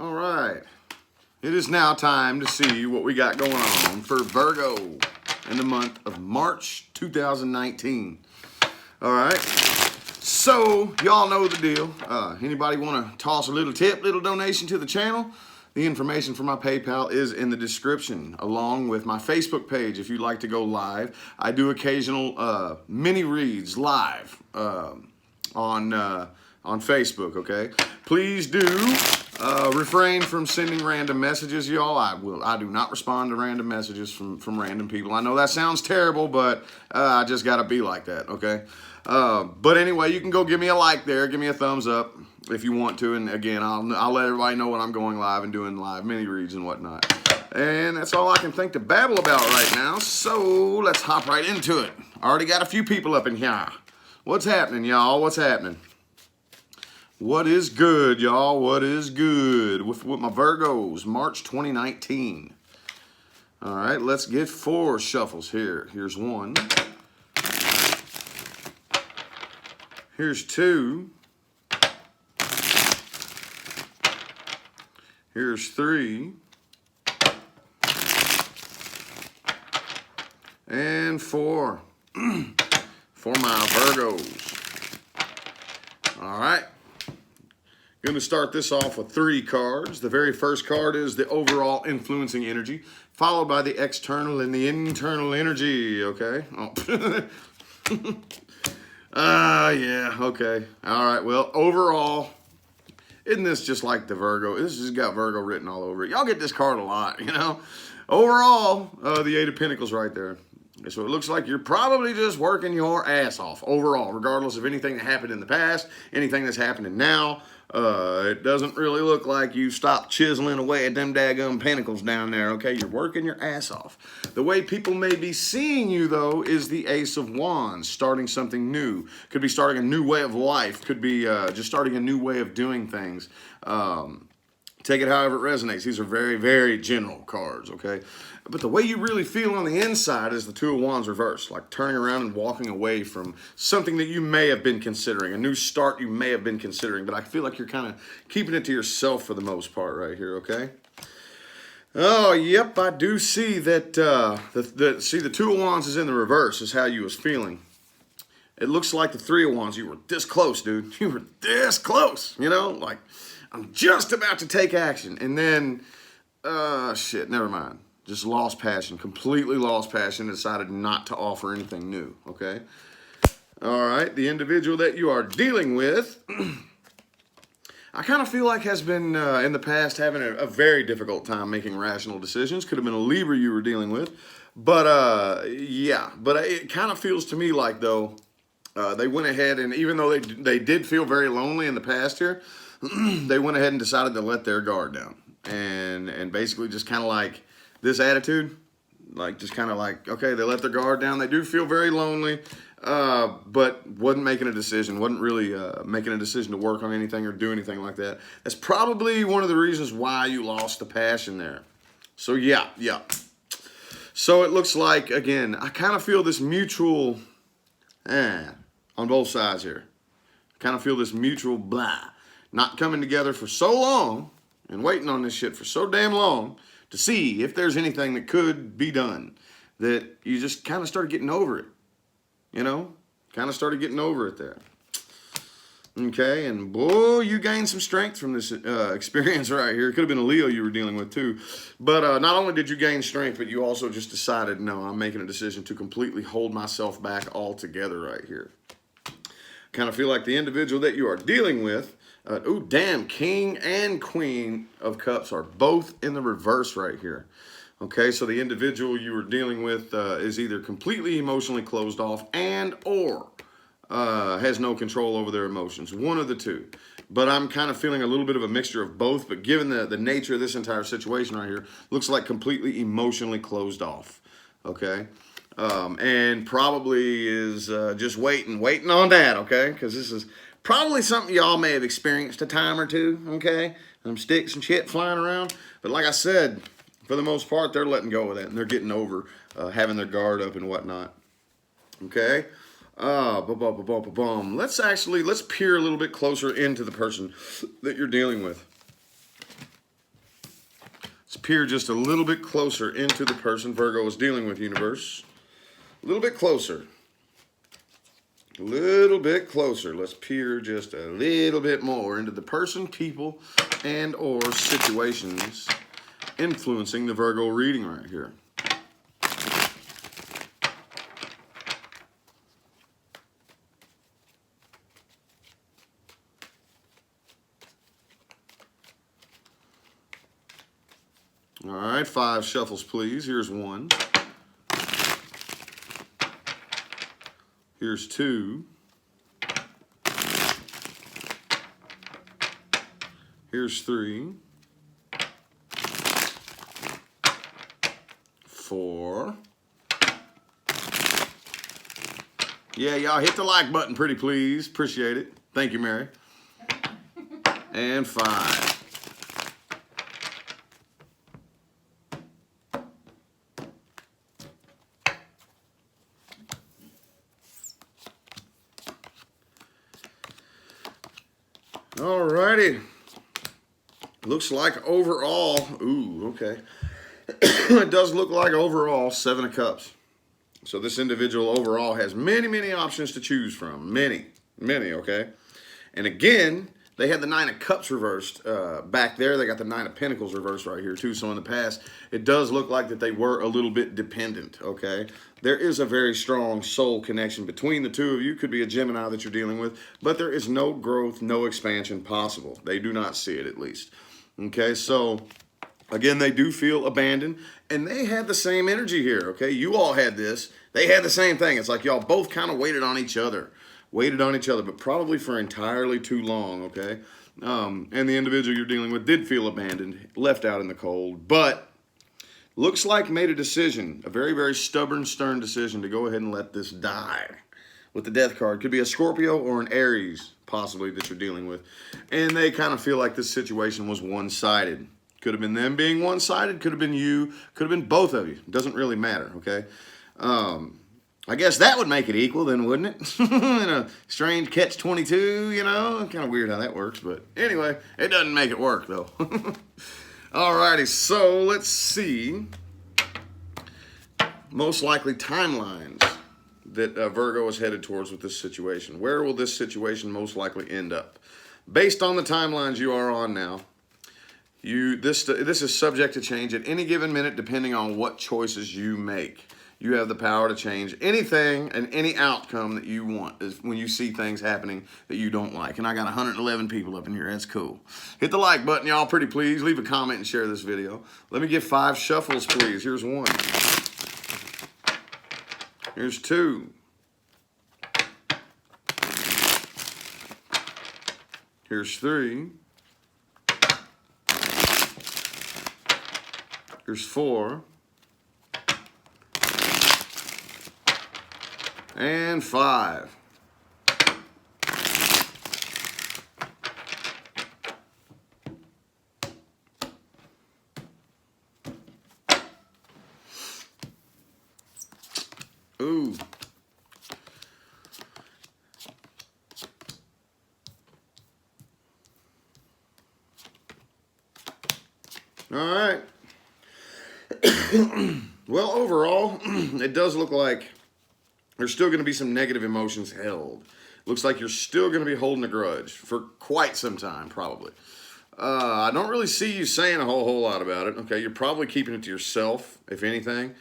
All right. It is now time to see what we got going on for Virgo in the month of March 2019. All right. So, y'all know the deal. Anybody want to toss a little tip, little donation to the channel? The information for my PayPal is in the description, along with my Facebook page if you'd like to go live. I do occasional mini reads live on Facebook, okay? Please do refrain from sending random messages, y'all. I do not respond to random messages from random people. I know that sounds terrible, but I just gotta be like that, okay? But anyway, you can go give me a like there, give me a thumbs up if you want to, and again, I'll let everybody know when I'm going live and doing live mini reads and whatnot. And that's all I can think to babble about right now, so let's hop right into it. I already got a few people up in here. What's happening, y'all? What's happening? What is good, y'all? What is good with my Virgos, March 2019? All right, let's get 4 shuffles here. Here's 1. Here's 2. Here's 3. And 4. For my Virgos. All right. Going to start this off with 3 cards. The very first card is the overall influencing energy, followed by the external and the internal energy, okay? Oh. Yeah, okay. All right, well, overall, isn't this just like the Virgo? This has got Virgo written all over it. Y'all get this card a lot, you know? Overall, the 8 of Pentacles right there. So it looks like you're probably just working your ass off overall, regardless of anything that happened in the past, anything that's happening now. It doesn't really look like you stopped chiseling away at them daggum pentacles down there, okay? You're working your ass off. The way people may be seeing you, though, is the Ace of Wands, starting something new. Could be starting a new way of life. Could be just starting a new way of doing things. Take it however it resonates. These are very, very general cards, okay? But the way you really feel on the inside is the 2 of Wands reversed, like turning around and walking away from something that you may have been considering, a new start you may have been considering, but I feel like you're kind of keeping it to yourself for the most part right here, okay? Oh, yep, I do see that, see the 2 of Wands is in the reverse, is how you was feeling. It looks like the 3 of Wands, you were this close, dude. You were this close, you know? Like, I'm just about to take action. And then, shit, never mind. Just lost passion, completely lost passion, and decided not to offer anything new, okay? All right, the individual that you are dealing with, I kind of feel like has been, in the past, having a very difficult time making rational decisions. Could have been a Libra you were dealing with. But, yeah, but it kind of feels to me like, though, they went ahead, and even though they did feel very lonely in the past here, they went ahead and decided to let their guard down. And basically just kind of like this attitude, like just kind of like, okay, they let their guard down. They do feel very lonely, but wasn't making a decision, wasn't really making a decision to work on anything or do anything like that. That's probably one of the reasons why you lost the passion there. So yeah. So it looks like, again, I kind of feel this mutual, on both sides here. Kind of feel this mutual blah. Not coming together for so long and waiting on this shit for so damn long to see if there's anything that could be done, that you just kind of started getting over it, you know? Kind of started getting over it there. Okay, and boy, you gained some strength from this experience right here. It could have been a Leo you were dealing with too. But not only did you gain strength, but you also just decided, no, I'm making a decision to completely hold myself back altogether right here. Kind of feel like the individual that you are dealing with, oh, damn, King and Queen of Cups are both in the reverse right here. Okay, so the individual you were dealing with is either completely emotionally closed off and or has no control over their emotions. One of the two. But I'm kind of feeling a little bit of a mixture of both. But given the nature of this entire situation right here, looks like completely emotionally closed off. Okay? And probably is just waiting on that, okay? Because this is probably something y'all may have experienced a time or two, okay? Some sticks and shit flying around. But like I said, for the most part, they're letting go of that. And they're getting over having their guard up and whatnot. Okay? Let's peer a little bit closer into the person that you're dealing with. peer just a little bit closer into the person Virgo is dealing with, universe. A little bit closer. A little bit closer. Let's peer just a little bit more into the person, people, and or situations influencing the Virgo reading right here. All right, 5 shuffles, please. Here's 1. Here's 2. Here's 3. 4. Yeah, y'all hit the like button pretty please. Appreciate it. Thank you, Mary. And 5. Alrighty. Looks like overall, ooh, okay. It does look like overall 7 of Cups. So this individual overall has many, many options to choose from. Many, okay? And again, they had the 9 of Cups reversed back there. They got the 9 of Pentacles reversed right here too. So in the past, it does look like that they were a little bit dependent, okay? There is a very strong soul connection between the two of you. Could be a Gemini that you're dealing with, but there is no growth, no expansion possible. They do not see it, at least. Okay, so again, they do feel abandoned, and they had the same energy here, okay? You all had this. They had the same thing. It's like y'all both kind of waited on each other, but probably for entirely too long, okay? And the individual you're dealing with did feel abandoned, left out in the cold, but looks like made a decision, a very, very stubborn, stern decision to go ahead and let this die with the Death card. Could be a Scorpio or an Aries, possibly, that you're dealing with. And they kind of feel like this situation was one-sided. Could have been them being one-sided, could have been you, could have been both of you. It doesn't really matter, okay? I guess that would make it equal then, wouldn't it? In a strange catch-22, you know? Kind of weird how that works, but anyway, it doesn't make it work, though. Alrighty, so let's see. Most likely timelines that Virgo is headed towards with this situation. Where will this situation most likely end up? Based on the timelines you are on now, this is subject to change at any given minute depending on what choices you make. You have the power to change anything and any outcome that you want is when you see things happening that you don't like. And I got 111 people up in here. That's cool. Hit the like button, y'all, pretty please. Leave a comment and share this video. Let me get 5 shuffles, please. Here's 1. Here's 2. Here's 3. Here's 4. And 5. Ooh. All right. Well, overall, it does look like there's still going to be some negative emotions held. Looks like you're still going to be holding a grudge for quite some time, probably. I don't really see you saying a whole lot about it. Okay, you're probably keeping it to yourself, if anything.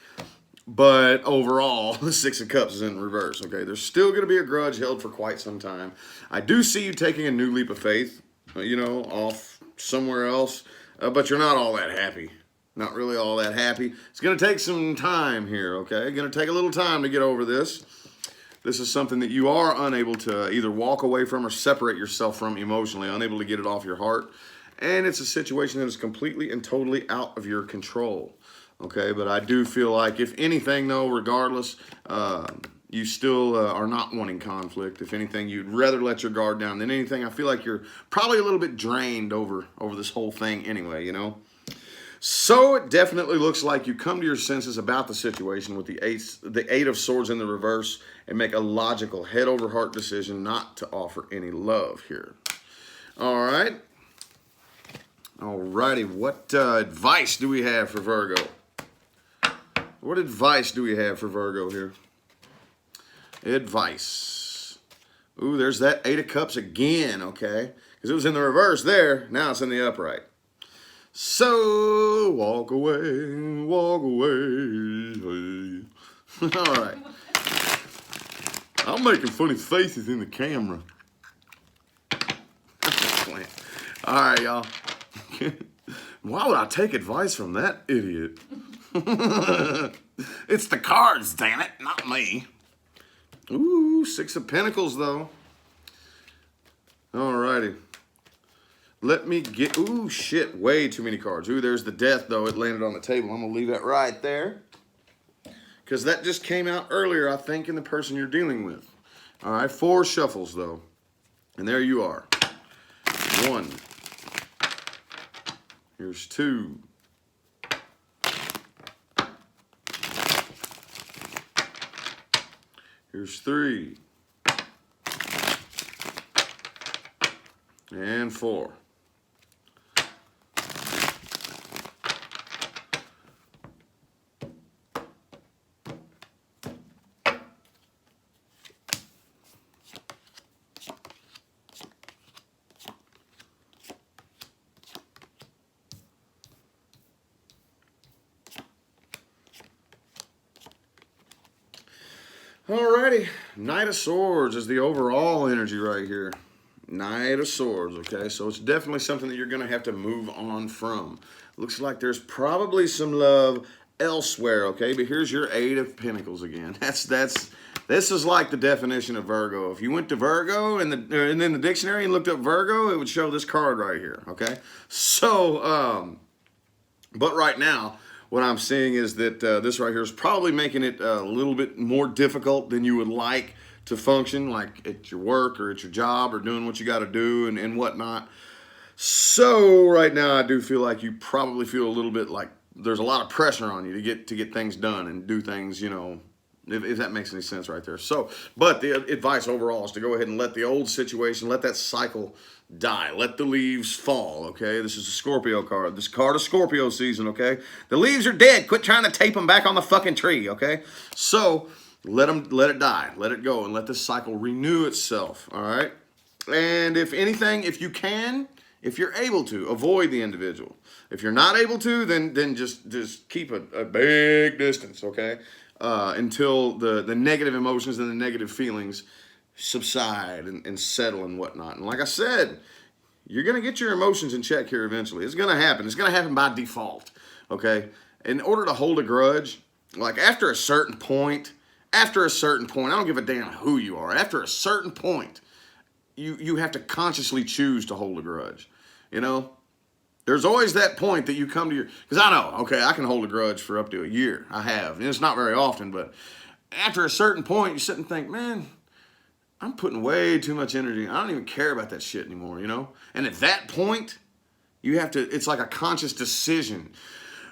But overall, the 6 of Cups is in reverse. Okay, there's still going to be a grudge held for quite some time. I do see you taking a new leap of faith, off somewhere else. But you're not all that happy. Not really all that happy. It's going to take some time here, okay? Going to take a little time to get over this. This is something that you are unable to either walk away from or separate yourself from emotionally, unable to get it off your heart. And it's a situation that is completely and totally out of your control, okay? But I do feel like, if anything, though, regardless, you still are not wanting conflict. If anything, you'd rather let your guard down than anything. I feel like you're probably a little bit drained over this whole thing anyway, you know? So it definitely looks like you come to your senses about the situation with the 8 of Swords in the reverse and make a logical head-over-heart decision not to offer any love here. All right. Alrighty, what advice do we have for Virgo? What advice do we have for Virgo here? Advice. Ooh, there's that Eight of Cups again, okay? Because it was in the reverse there. Now it's in the upright. So, walk away, walk away. All right. I'm making funny faces in the camera. All right, y'all. Why would I take advice from that idiot? It's the cards, damn it, not me. Ooh, Six of Pentacles, though. All righty. Let me get, ooh, shit, way too many cards. Ooh, there's the Death, though. It landed on the table. I'm going to leave that right there. Because that just came out earlier, I think, in the person you're dealing with. All right, 4 shuffles, though. And there you are. 1. Here's 2. Here's 3. And 4. Alrighty, Knight of Swords is the overall energy right here. Knight of Swords, okay? So it's definitely something that you're going to have to move on from. Looks like there's probably some love elsewhere, okay? But here's your Eight of Pentacles again. This is like the definition of Virgo. If you went to Virgo and then the dictionary and looked up Virgo, it would show this card right here, okay? So, but right now, what I'm seeing is that this right here is probably making it a little bit more difficult than you would like to function, like at your work or at your job or doing what you got to do and whatnot. So right now, I do feel like you probably feel a little bit like there's a lot of pressure on you to get things done and do things, you know, if that makes any sense right there. So, but the advice overall is to go ahead and let the old situation, let that cycle die. Let the leaves fall, okay? This is a Scorpio card. This card of Scorpio season, okay? The leaves are dead. Quit trying to tape them back on the fucking tree, okay? So, let it die. Let it go and let this cycle renew itself, all right? And if anything, if you can, if you're able to, avoid the individual. If you're not able to, then just keep a big distance, okay? Until the negative emotions and the negative feelings subside and settle and whatnot. And like I said, you're going to get your emotions in check here eventually. It's going to happen. It's going to happen by default, okay? In order to hold a grudge, like after a certain point, I don't give a damn who you are. After a certain point, you have to consciously choose to hold a grudge, you know? There's always that point that you come to because I know, okay, I can hold a grudge for up to a year. I have. And it's not very often, but after a certain point, you sit and think, man, I'm putting way too much energy. I don't even care about that shit anymore, you know? And at that point, it's like a conscious decision.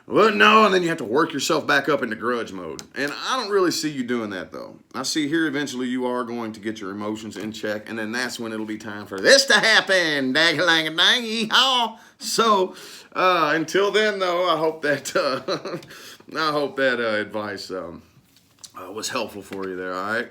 Well, no, and then you have to work yourself back up into grudge mode. And I don't really see you doing that, though. I see here eventually you are going to get your emotions in check, and then that's when it'll be time for this to happen. Dang-a-lang-a-dang, yee-haw. So, until then, though, I hope that advice was helpful for you there, all right?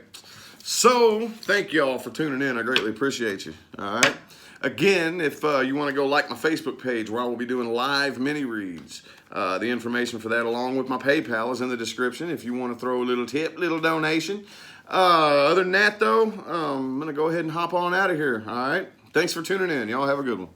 So, thank you all for tuning in. I greatly appreciate you, all right? Again, if you want to go like my Facebook page where I will be doing live mini-reads, the information for that along with my PayPal is in the description if you want to throw a little tip, little donation. Other than that, though, I'm going to go ahead and hop on out of here, all right? Thanks for tuning in. Y'all have a good one.